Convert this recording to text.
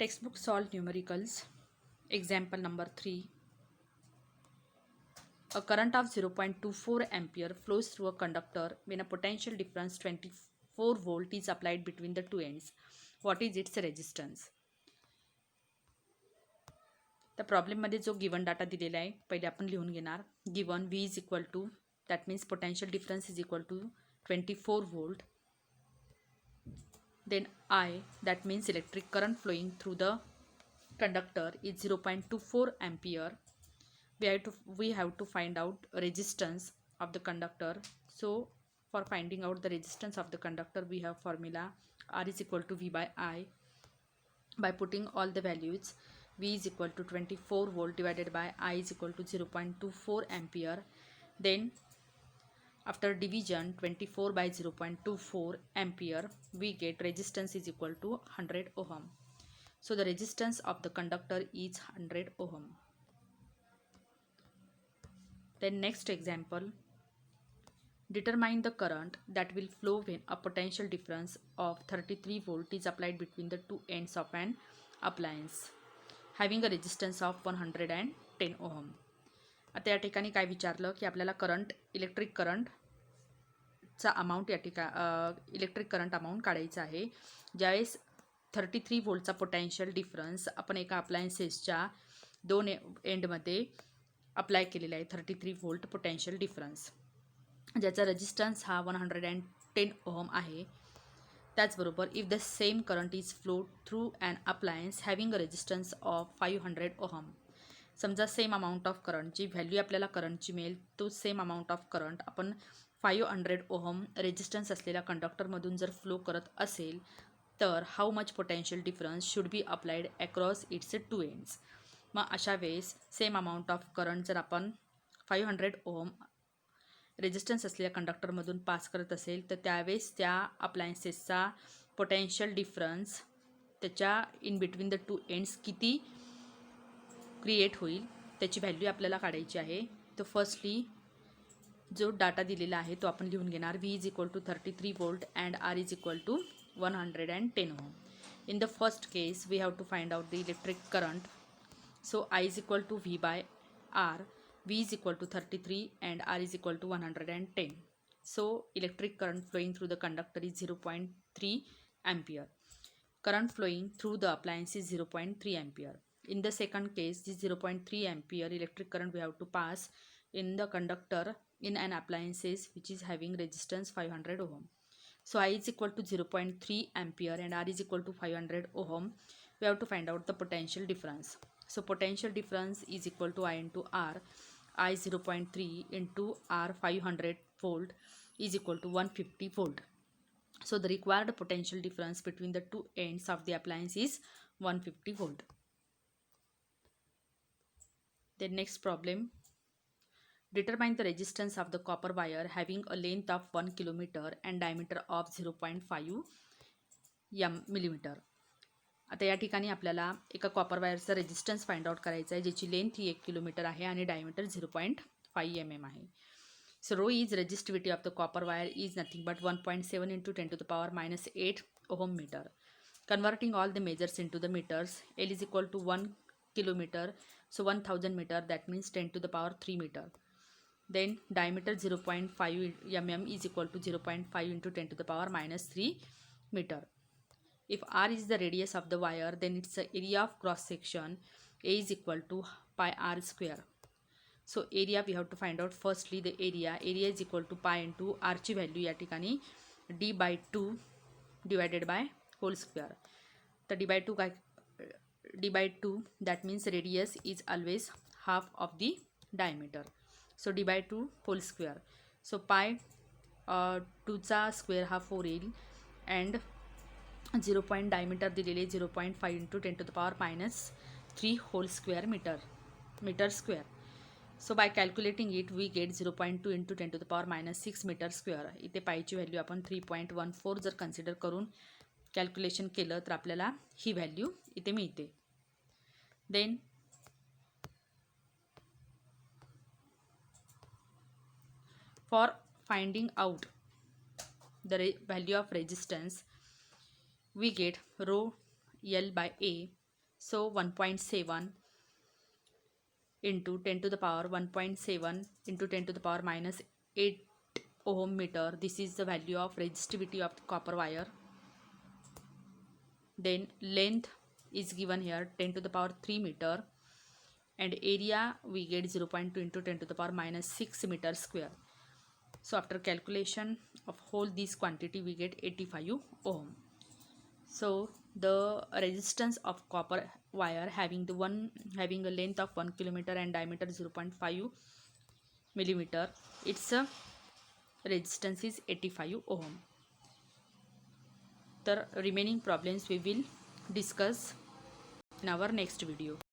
Textbook solved numericals. Example number 3. A current of 0.24 ampere flows through a conductor when a potential difference 24 volt is applied between the two ends. What is its resistance? त्या प्रॉब्लेममध्ये जो given data दिलेला आहे पहिले आपण लिहून घेणार. Given V is equal to, that means potential difference is equal to 24 volt. Then I, that means electric current flowing through the conductor is 0.24 ampere. We have to find out resistance of the conductor. So for finding out the resistance of the conductor, we have formula R is equal to V by I. By putting all the values, V is equal to 24 volt divided by I is equal to 0.24 ampere. Then after division 24 by 0.24 ampere, we get resistance is equal to 100 ohm. So the resistance of the conductor is 100 ohm. Then next example, determine the current that will flow when a potential difference of 33 volt is applied between the two ends of an appliance having a resistance of 110 ohm. आता या ठिकाणी काय विचारलं की आपल्याला current electric करंटचा amount electric current amount काढायचा आहे. ज्यावेळेस 33 वोल्टचा पोटेन्शियल डिफरन्स आपण एका अप्लायन्सेसच्या दोन एंडमध्ये अप्लाय केलेला आहे. 33 वोल्ट पोटेन्शियल डिफरन्स ज्याचा रेजिस्टन्स हा 110 ओहम आहे. त्याचबरोबर if the same current is flow through an appliance having a resistance of 500 ohm. समजा सेम अमाऊंट ऑफ करंट, जी व्हॅल्यू आपल्याला करंटची मिळेल तो सेम अमाऊंट ऑफ करंट आपण 500 ओहम रेजिस्टन्स असलेल्या कंडक्टरमधून जर फ्लो करत असेल तर how much potential difference should be applied across its two ends. मग अशा वेळेस सेम अमाऊंट ऑफ करंट जर आपण 500 ओहम रेजिस्टन्स असलेल्या कंडक्टरमधून पास करत असेल तर त्यावेळेस त्या अप्लायन्सेसचा पोटेन्शियल डिफरन्स त्याच्या in between the two ends किती क्रिएट होईल त्याची व्हॅल्यू आपल्याला काढायची आहे. तर फर्स्टली जो डाटा दिलेला आहे तो आपण लिहून घेणार. V is equal to 33 volt and R is equal to 110 ohm. In the first case, we have to find out the electric current. So I is equal to V by R. V is equal to 33 and R is equal to 110. So electric current flowing through the conductor is 0.3 ampere. Current flowing through the appliance is 0.3 ampere. In the second case, this 0.3 ampere electric current we have to pass in the conductor in an appliances which is having resistance 500 ohm. So I is equal to 0.3 ampere and R is equal to 500 ohm. We have to find out the potential difference. So potential difference is equal to I into R. I 0.3 into R 500 volt is equal to 150 volt. So the required potential difference between the two ends of the appliance is 150 volt. The next problem, determine the resistance of the copper wire having a length of 1 kilometer and diameter of 0.5 millimeter. आता या ठिकाणी आपल्याला एका copper वायरचा resistance find out करायचा आहे ज्याची length ही 1 kilometre आहे आणि डायमीटर 0.5 mm आहे. So rho is resistivity of the copper wire is nothing but 1.7 into 10 to the power minus 8 ohm meter. Converting all the measures into the meters, L is equal to 1 kilometer, so 1000 meter, that means 10 to the power 3 meter. Then diameter 0.5 mm is equal to 0.5 into 10 to the power minus 3 meter. If R is the radius of the wire, then its area of cross section A is equal to pi R square. So area we have to find out. Firstly the area is equal to pi into R ची value या ठिकाणी d by 2 divided by whole square. तर d by 2 that means radius is always half of the diameter. So d by 2 whole square. So pi 2 चा square हा 4 येईल and 0. diameter दिलेले 0.5 into 10 to the power minus 3 whole square meter square. So by calculating it we get 0.2 into 10 to the power minus 6 meter square. इथे पाईची value आपण 3.14 जर consider करून calculation केलं तर आपल्याला ही व्हॅल्यू इथे मिळते. Then for finding out the value of resistance, we get rho L by A So 1.7 into 10 to the power 1.7 into 10 to the power minus 8 ohm meter. This is the value of resistivity of the copper wire. Then length is given here 10 to the power 3 meter, and area we get 0.2 into 10 to the power minus 6 meter square. So after calculation of whole this quantity we get 85 ohm. So the resistance of copper wire having a length of 1 kilometer and diameter 0.5 millimeter, its resistance is 85 ohm. The remaining problems we will discuss in our next video.